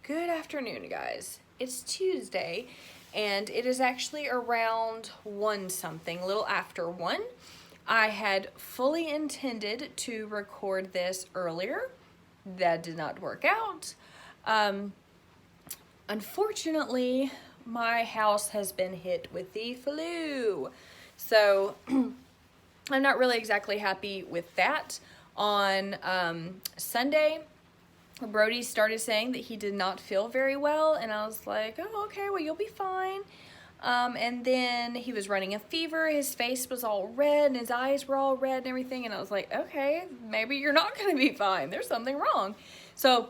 Good afternoon, guys. It's Tuesday, and it is actually around 1 something, a little after 1. I had fully intended to record this earlier. That did not work out. Unfortunately, my house has been hit with the flu. So, I'm not really exactly happy with that. On Sunday, Brody started saying that he did not feel very well, and I was like, oh, okay, well, you'll be fine. And then he was running a fever, his face was all red, and his eyes were all red and everything, and I was like, okay, maybe you're not gonna be fine, there's something wrong. So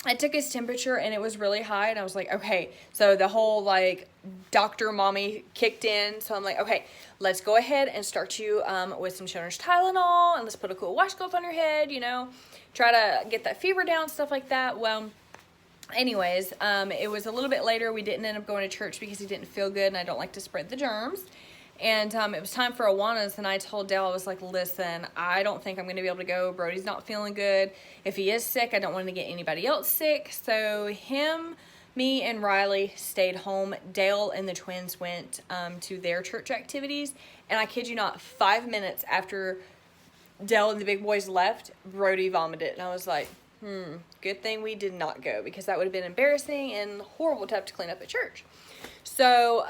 I took his temperature, and it was really high, and I was like, okay, so the whole, like, doctor mommy kicked in, so I'm like, okay, let's go ahead and start you with some children's Tylenol, and let's put a cool washcloth on your head, you know, try to get that fever down, stuff like that. Well, anyways, it was a little bit later. We didn't end up going to church because he didn't feel good, and I don't like to spread the germs. And it was time for Awanas, and I told Dale, I was like, listen, I don't think I'm going to be able to go. Brody's not feeling good. If he is sick, I don't want to get anybody else sick. So him, me, and Riley stayed home. Dale and the twins went to their church activities. And I kid you not, 5 minutes after Dale and the big boys left, Brody vomited. And I was like, good thing we did not go, because that would have been embarrassing and horrible to have to clean up at church. So,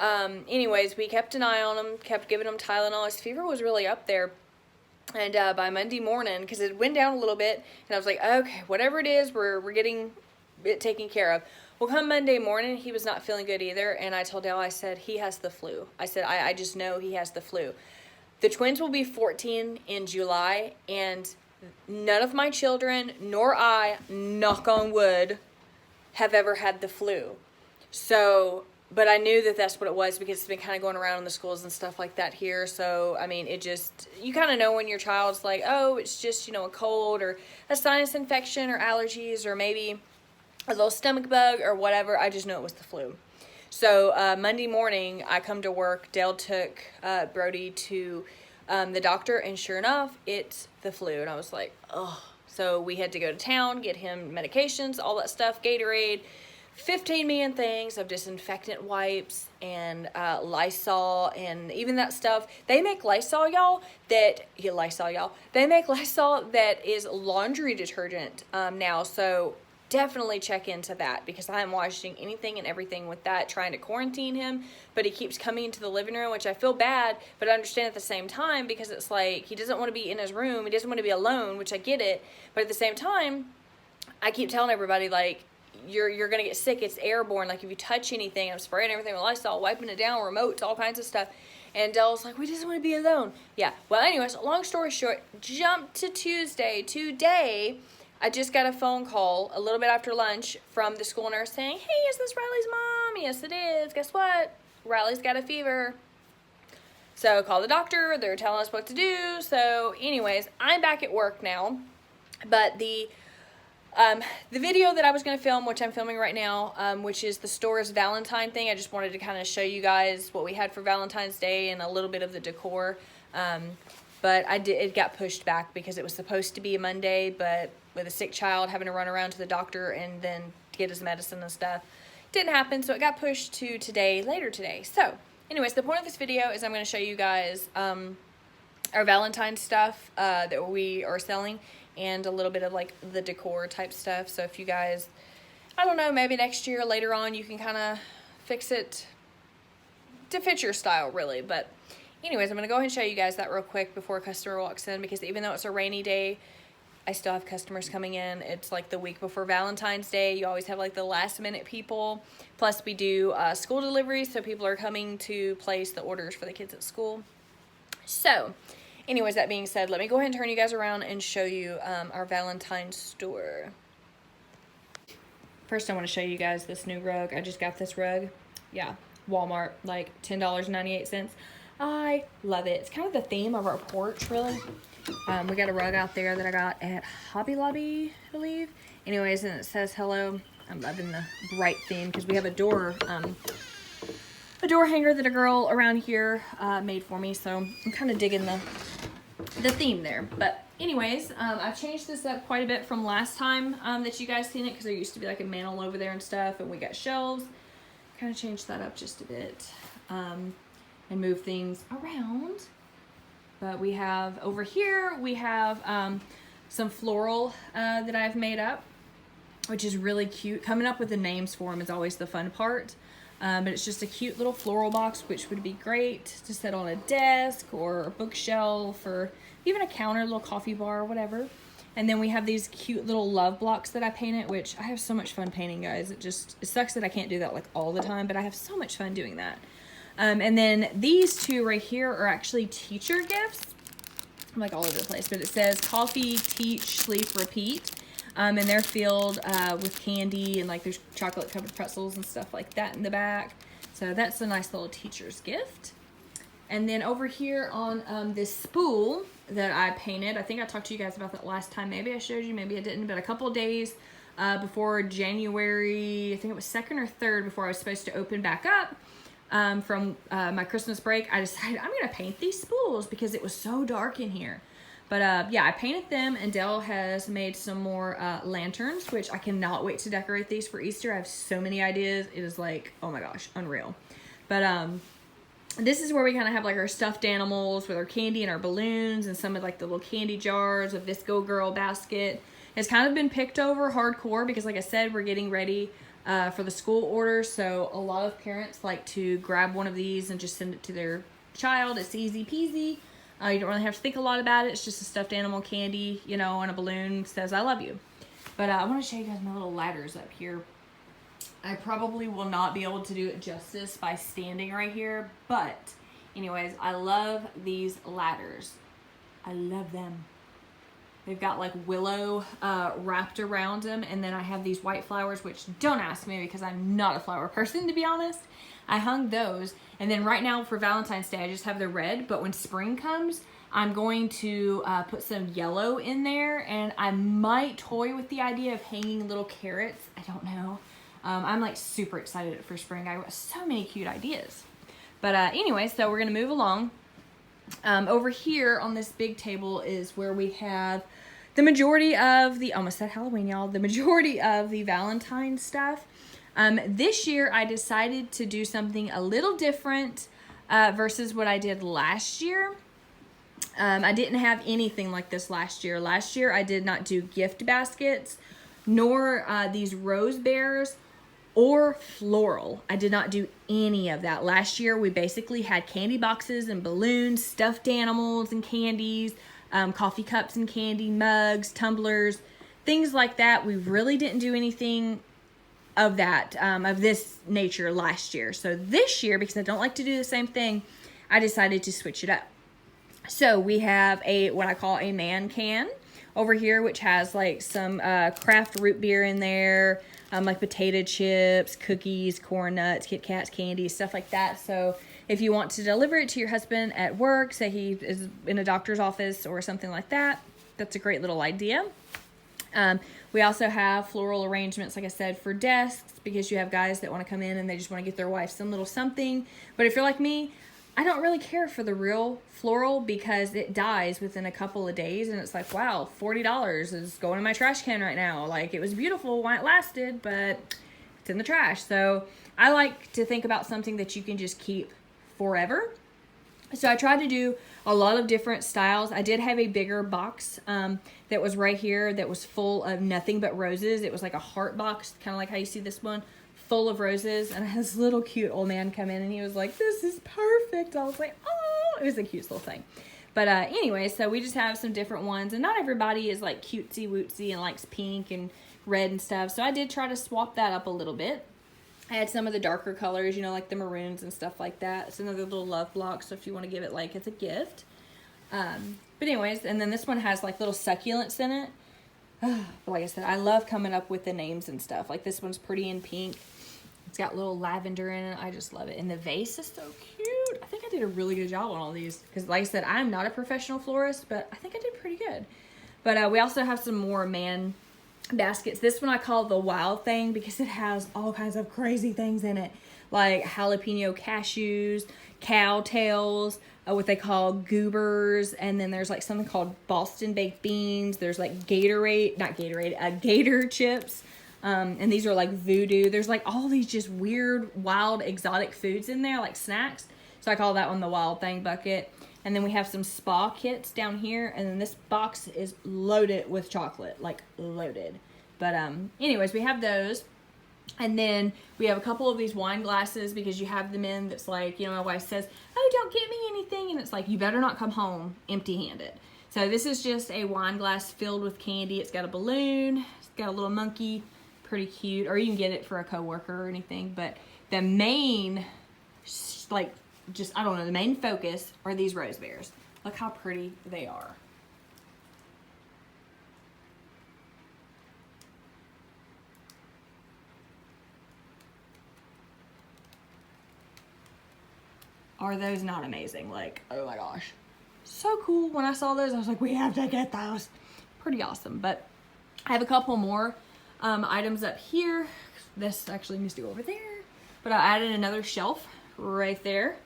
anyways, we kept an eye on him, kept giving him Tylenol. His fever was really up there. And by Monday morning, because it went down a little bit, and I was like, okay, whatever it is, we're getting it taken care of. Well, come Monday morning, he was not feeling good either. And I told Dale, I said, he has the flu. I said, I just know he has the flu. The twins will be 14 in July, and none of my children, nor I, knock on wood, have ever had the flu. So, but I knew that that's what it was, because it's been kind of going around in the schools and stuff like that here. So, I mean, it just, you kind of know when your child's like, oh, it's just, you know, a cold or a sinus infection or allergies or maybe a little stomach bug or whatever. I just know it was the flu. So, Monday morning, I come to work. Dale took Brody to the doctor, and sure enough, it's the flu. And I was like, oh. So we had to go to town, get him medications, all that stuff, Gatorade, 15 million things of disinfectant wipes and Lysol and even that stuff. They make Lysol, y'all, They make Lysol that is laundry detergent now. So definitely check into that, because I'm washing anything and everything with that, trying to quarantine him, but he keeps coming into the living room, which I feel bad, but I understand at the same time, because it's like, he doesn't want to be in his room, he doesn't want to be alone, which I get it, but at the same time, I keep telling everybody, like, you're gonna get sick, it's airborne, like, if you touch anything, I'm spraying everything with Lysol, wiping it down, remotes, all kinds of stuff. And Dell's like, we just want to be alone. Yeah, well, anyways, long story short, jump to Tuesday. Today, I just got a phone call a little bit after lunch from the school nurse saying, hey, is this Riley's mom? Yes, it is. Guess what? Riley's got a fever. So call the doctor. They're telling us what to do. So anyways, I'm back at work now. But the video that I was going to film, which I'm filming right now, which is the store's Valentine thing, I just wanted to kind of show you guys what we had for Valentine's Day and a little bit of the decor. But it got pushed back because it was supposed to be a Monday, but with a sick child having to run around to the doctor and then get his medicine and stuff, didn't happen, so it got pushed to later today. So, anyways, the point of this video is I'm going to show you guys our Valentine stuff that we are selling, and a little bit of, like, the decor type stuff. So if you guys, I don't know, maybe next year, later on, you can kind of fix it to fit your style, really. But anyways, I'm going to go ahead and show you guys that real quick before a customer walks in, because even though it's a rainy day, I still have customers coming in. It's like the week before Valentine's Day. You always have, like, the last minute people. Plus we do school deliveries, so people are coming to place the orders for the kids at school. So anyways, that being said, let me go ahead and turn you guys around and show you our Valentine store. First, I want to show you guys this new rug. I just got this rug. Yeah, Walmart, like $10.98. I love it. It's kind of the theme of our porch, really. We got a rug out there that I got at Hobby Lobby, I believe. Anyways, and it says hello. I'm loving the bright theme, because we have a door hanger that a girl around here made for me. So I'm kind of digging the theme there. But anyways, I've changed this up quite a bit from last time that you guys seen it, because there used to be like a mantle over there and stuff, and we got shelves. Kind of changed that up just a bit and move things around. But we have over here, we have some floral that I've made up, which is really cute. Coming up with the names for them is always the fun part. But it's just a cute little floral box, which would be great to set on a desk or a bookshelf or even a counter, a little coffee bar or whatever. And then we have these cute little love blocks that I painted, which I have so much fun painting, guys. It sucks that I can't do that like all the time, but I have so much fun doing that. And then these two right here are actually teacher gifts. I'm like all over the place, but it says coffee, teach, sleep, repeat. And they're filled with candy, and like there's chocolate covered pretzels and stuff like that in the back. So that's a nice little teacher's gift. And then over here on this spool that I painted, I think I talked to you guys about that last time. Maybe I showed you, maybe I didn't, but a couple of days before January, I think it was 2nd or 3rd, before I was supposed to open back up from my Christmas break, I decided I'm going to paint these spools because it was so dark in here. But yeah, I painted them, and Dell has made some more lanterns, which I cannot wait to decorate these for Easter. I have so many ideas. It is like, oh my gosh, unreal. But this is where we kind of have like our stuffed animals with our candy and our balloons and some of like the little candy jars, a Visco Girl basket. It's kind of been picked over hardcore because, like I said, we're getting ready for the school order. So a lot of parents like to grab one of these and just send it to their child. It's easy peasy. You don't really have to think a lot about it. It's just a stuffed animal candy, you know, and a balloon says, I love you. But I want to show you guys my little ladders up here. I probably will not be able to do it justice by standing right here. But anyways, I love these ladders. I love them. They've got like willow wrapped around them. And then I have these white flowers, which don't ask me because I'm not a flower person, to be honest. I hung those. And then right now for Valentine's Day, I just have the red. But when spring comes, I'm going to put some yellow in there. And I might toy with the idea of hanging little carrots. I don't know. I'm like super excited for spring. I got so many cute ideas. But anyway, so we're going to move along. Over here on this big table is where we have the majority of the, almost said Halloween, y'all, the majority of the Valentine stuff. This year I decided to do something a little different versus what I did last year. I didn't have anything like this last year. Last year I did not do gift baskets, nor these rose bears, or floral. I did not do any of that. Last year we basically had candy boxes and balloons, stuffed animals and candies, coffee cups and candy, mugs, tumblers, things like that. We really didn't do anything of that, of this nature last year. So this year, because I don't like to do the same thing, I decided to switch it up. So we have what I call a man can over here, which has like some craft root beer in there, like potato chips, cookies, corn nuts, Kit Kats, candy, stuff like that. So if you want to deliver it to your husband at work, say he is in a doctor's office or something like that, that's a great little idea. We also have floral arrangements, like I said, for desks, because you have guys that want to come in and they just want to get their wife some little something. But if you're like me, I don't really care for the real floral because it dies within a couple of days. And it's like, wow, $40 is going in my trash can right now. Like, it was beautiful while it lasted, but it's in the trash. So I like to think about something that you can just keep forever. So I tried to do a lot of different styles. I did have a bigger box that was right here that was full of nothing but roses. It was like a heart box, kind of like how you see this one, full of roses. And I had this little cute old man come in and he was like, this is perfect. I was like, oh, it was the cutest little thing. But anyway, so we just have some different ones. And not everybody is like cutesy wootsy and likes pink and red and stuff. So I did try to swap that up a little bit. I had some of the darker colors, you know, like the maroons and stuff like that. It's another little love block, so if you want to give it like as a gift. But anyways, and then this one has like little succulents in it. But like I said, I love coming up with the names and stuff. Like this one's pretty in pink. It's got little lavender in it. I just love it. And the vase is so cute. I think I did a really good job on all these. Because like I said, I'm not a professional florist, but I think I did pretty good. But we also have some more man baskets. This one I call the wild thing because it has all kinds of crazy things in it. like jalapeno cashews, cow tails, what they call goobers, and then there's like something called Boston baked beans. There's like Gator chips. And these are like voodoo. There's like all these just weird, wild, exotic foods in there, like snacks. So I call that one the wild thing bucket. And then we have some spa kits down here. And then this box is loaded with chocolate, like loaded. But anyways, we have those. And then we have a couple of these wine glasses because you have them in that's like, you know, my wife says, oh, don't get me anything. And it's like, you better not come home empty-handed. So this is just a wine glass filled with candy. It's got a balloon. It's got a little monkey. Pretty cute. Or you can get it for a coworker or anything. But the main, like, just, I don't know, the main focus are these rose bears. Look how pretty they are. Are those not amazing? Like, oh my gosh. So cool. When I saw those, I was like, we have to get those. Pretty awesome. But I have a couple more items up here. This actually needs to go over there. But I added another shelf right there.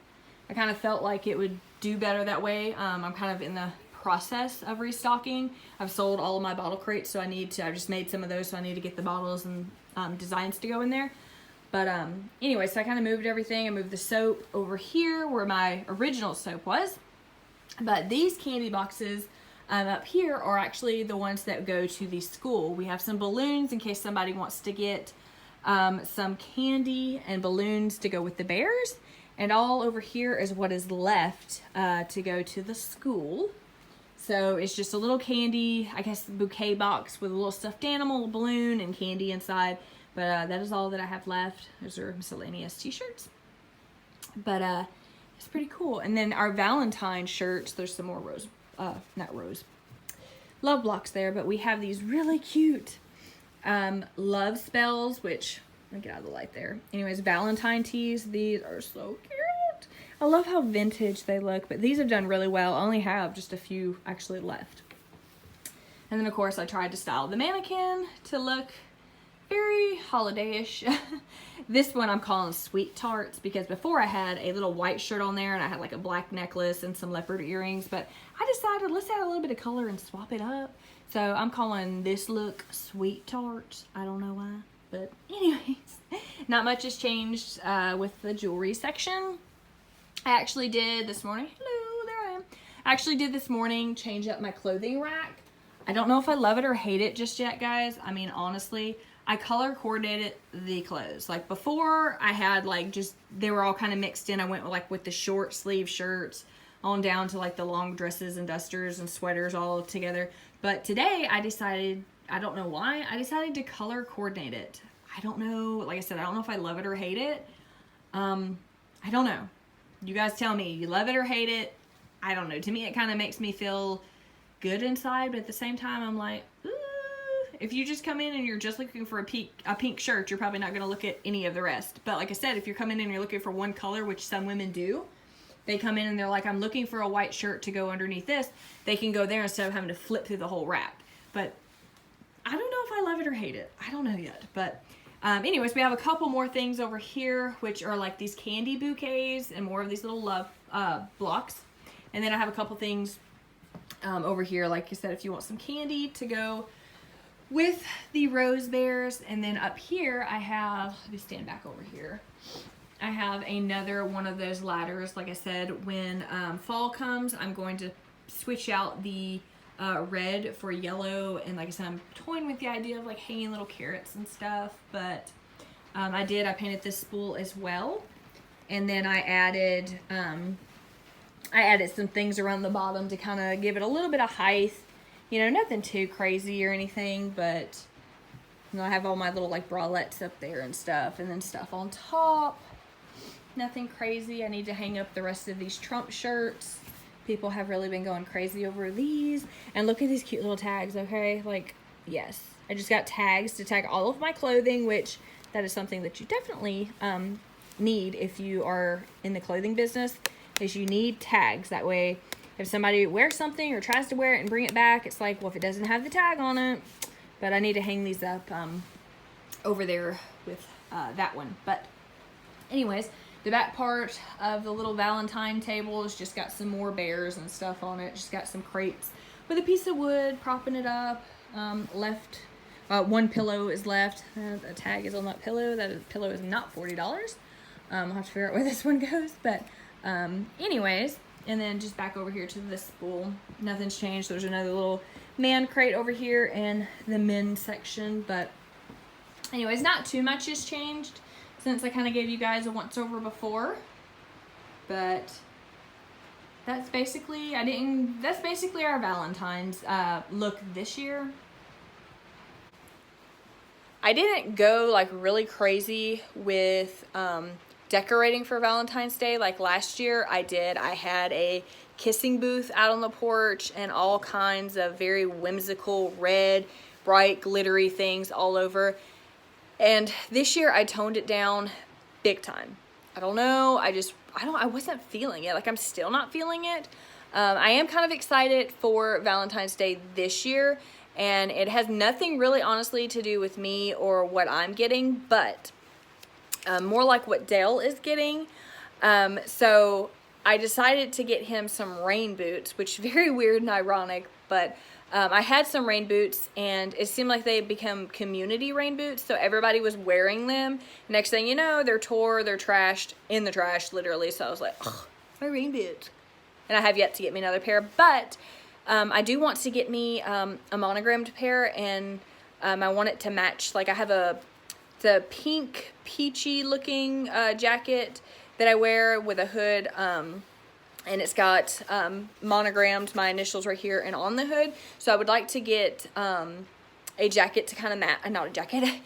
I kind of felt like it would do better that way. I'm kind of in the process of restocking. I've sold all of my bottle crates, so I've just made some of those, so I need to get the bottles and designs to go in there. But anyway, so I kind of moved everything. I moved the soap over here where my original soap was. But these candy boxes up here are actually the ones that go to the school. We have some balloons in case somebody wants to get some candy and balloons to go with the bears. And all over here is what is left to go to the school. So it's just a little candy, I guess, bouquet box with a little stuffed animal, a balloon, and candy inside. But that is all that I have left. Those are miscellaneous t-shirts. But it's pretty cool. And then our Valentine shirts, there's some more love blocks there. But we have these really cute love spells, which, let me get out of the light there. Anyways, Valentine Tees. These are so cute. I love how vintage they look. But these have done really well. I only have just a few actually left. And then, of course, I tried to style the mannequin to look very holiday-ish. This one I'm calling Sweet Tarts because before I had a little white shirt on there and I had like a black necklace and some leopard earrings, but I decided let's add a little bit of color and swap it up. So I'm calling this look Sweet Tarts. I don't know why, but anyways, not much has changed with the jewelry section. I actually did this morning, hello, there I am. I actually did this morning change up my clothing rack. I don't know if I love it or hate it just yet, guys. I mean, honestly, I color coordinated the clothes. Like before I had like just, they were all kind of mixed in. I went with the short sleeve shirts on down to like the long dresses and dusters and sweaters all together. But today I decided, I don't know why, I decided to color coordinate it. I don't know, like I said, I don't know if I love it or hate it. I don't know. You guys tell me, you love it or hate it. I don't know. To me, it kind of makes me feel good inside, but at the same time, I'm like, ooh. If you just come in and you're just looking for a pink shirt, you're probably not going to look at any of the rest. But like I said, if you're coming in and you're looking for one color, which some women do, they come in and they're like, I'm looking for a white shirt to go underneath this. They can go there instead of having to flip through the whole rack. But I don't know if I love it or hate it. I don't know yet. But anyways, we have a couple more things over here, which are like these candy bouquets and more of these little love blocks. And then I have a couple things over here, like I said, if you want some candy to go with the rose bears. And then up here I have, let me stand back over here, I have another one of those ladders. Like I said, when fall comes, I'm going to switch out the red for yellow, and like I said, I'm toying with the idea of like hanging little carrots and stuff. But I painted this spool as well, and then I added some things around the bottom to kind of give it a little bit of height. You know, nothing too crazy or anything, but you know, I have all my little like bralettes up there and stuff, and then stuff on top. Nothing crazy. I need to hang up the rest of these Trump shirts. People have really been going crazy over these. And look at these cute little tags, okay? Like, yes. I just got tags to tag all of my clothing, which that is something that you definitely need if you are in the clothing business, is you need tags. That way, if somebody wears something or tries to wear it and bring it back, it's like, well, if it doesn't have the tag on it. But I need to hang these up over there with that one. But Anyways, the back part of the little Valentine table has just got some more bears and stuff on it. Just got some crates with a piece of wood propping it up. One pillow is left. The tag is on that pillow. That pillow is not $40. I'll have to figure out where this one goes. But anyways, and then just back over here to this spool. Nothing's changed. There's another little man crate over here in the men's section. But anyways, not too much has changed since I kind of gave you guys a once over before. But that's basically, that's basically our Valentine's look this year. I didn't go like really crazy with decorating for Valentine's Day like last year. I did. I had a kissing booth out on the porch and all kinds of very whimsical red, bright, glittery things all over. And this year I toned it down big time. I don't know. I wasn't feeling it. Like, I'm still not feeling it. I am kind of excited for Valentine's Day this year. And it has nothing really, honestly, to do with me or what I'm getting, but more like what Dale is getting. So I decided to get him some rain boots, which is very weird and ironic, but I had some rain boots, and it seemed like they become community rain boots, so everybody was wearing them. Next thing you know, they're tore, they're trashed, in the trash, literally. So I was like, ugh, my rain boots. And I have yet to get me another pair, but I do want to get me a monogrammed pair, and I want it to match. Like, I have the pink peachy looking jacket that I wear with a hood, and it's got monogrammed my initials right here and on the hood. So I would like to get a jacket to kind of match, not a jacket,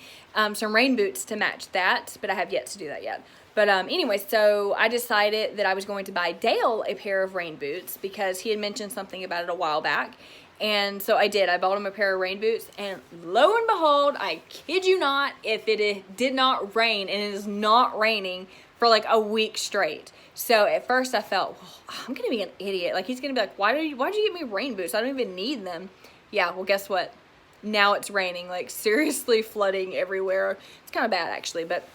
some rain boots to match that, but I have yet to do that yet. But anyway, so I decided that I was going to buy Dale a pair of rain boots because he had mentioned something about it a while back. And so I did. I bought him a pair of rain boots, and lo and behold, I kid you not, if it did not rain, and it is not raining for like a week straight. So at first I felt, well, I'm going to be an idiot. Like, he's going to be like, why'd you get me rain boots? I don't even need them. Yeah, well, guess what? Now it's raining, like seriously flooding everywhere. It's kind of bad actually, but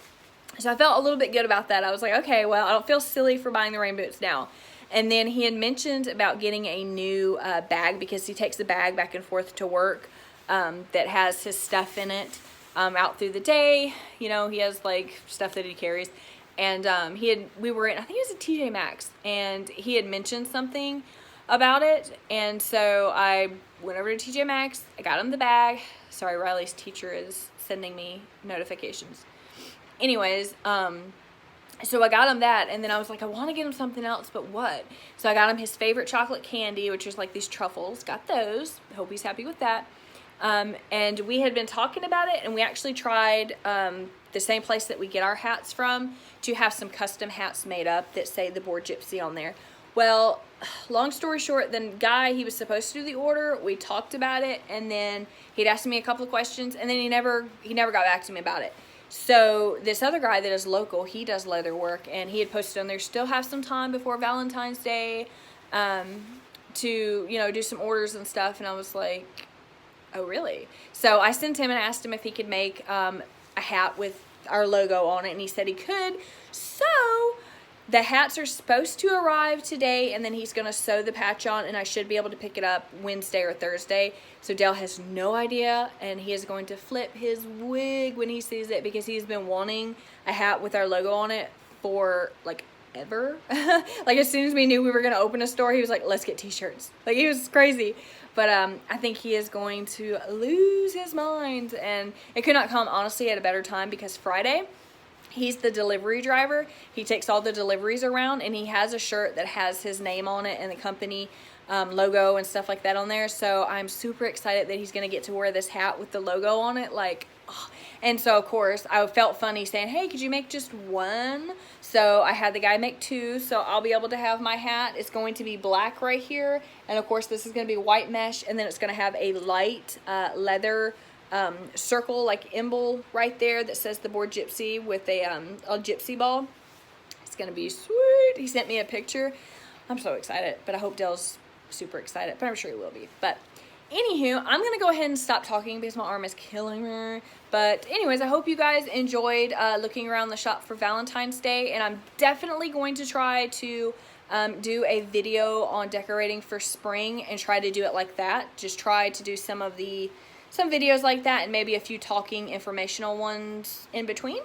so I felt a little bit good about that. I was like, okay, well, I don't feel silly for buying the rain boots now. And then he had mentioned about getting a new bag because he takes the bag back and forth to work that has his stuff in it out through the day. You know, he has like stuff that he carries. And we were in, I think it was a TJ Maxx, and he had mentioned something about it. And so I went over to TJ Maxx. I got him the bag. Sorry, Riley's teacher is sending me notifications. Anyways, so I got him that, and then I was like, I want to get him something else, but what? So I got him his favorite chocolate candy, which is like these truffles. Got those. Hope he's happy with that. And we had been talking about it, and we actually tried the same place that we get our hats from to have some custom hats made up that say the Bored Gypsy on there. Well, long story short, the guy, he was supposed to do the order. We talked about it, and then he'd asked me a couple of questions, and then he never got back to me about it. So this other guy that is local, he does leather work, and he had posted on there, still have some time before Valentine's Day to, you know, do some orders and stuff. And I was like, oh, really? So I sent him and asked him if he could make a hat with our logo on it, and he said he could. So the hats are supposed to arrive today, and then he's going to sew the patch on, and I should be able to pick it up Wednesday or Thursday. So Dale has no idea, and he is going to flip his wig when he sees it because he's been wanting a hat with our logo on it for, like, ever. Like, as soon as we knew we were going to open a store, he was like, let's get t-shirts. Like, he was crazy. But I think he is going to lose his mind, and it could not come, honestly, at a better time because Friday, he's the delivery driver. He takes all the deliveries around, and he has a shirt that has his name on it and the company logo and stuff like that on there. So I'm super excited that he's going to get to wear this hat with the logo on it. Like, oh. And so, of course, I felt funny saying, hey, could you make just one? So I had the guy make two, so I'll be able to have my hat. It's going to be black right here. And, of course, this is going to be white mesh, and then it's going to have a light leather circle, like emblem right there that says the Bored Gypsy with a gypsy ball. It's going to be sweet. He sent me a picture. I'm so excited, but I hope Dale's super excited, but I'm sure he will be. But Anywho, I'm gonna go ahead and stop talking because my arm is killing me. But anyways, I hope you guys enjoyed looking around the shop for Valentine's Day, and I'm definitely going to try to do a video on decorating for spring and try to do it like that. Just try to do some videos like that and maybe a few talking informational ones in between.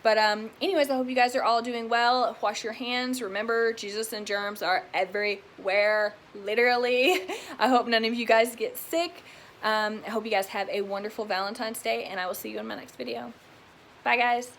But anyways, I hope you guys are all doing well. Wash your hands. Remember, Jesus and germs are everywhere, literally. I hope none of you guys get sick. I hope you guys have a wonderful Valentine's Day, and I will see you in my next video. Bye, guys.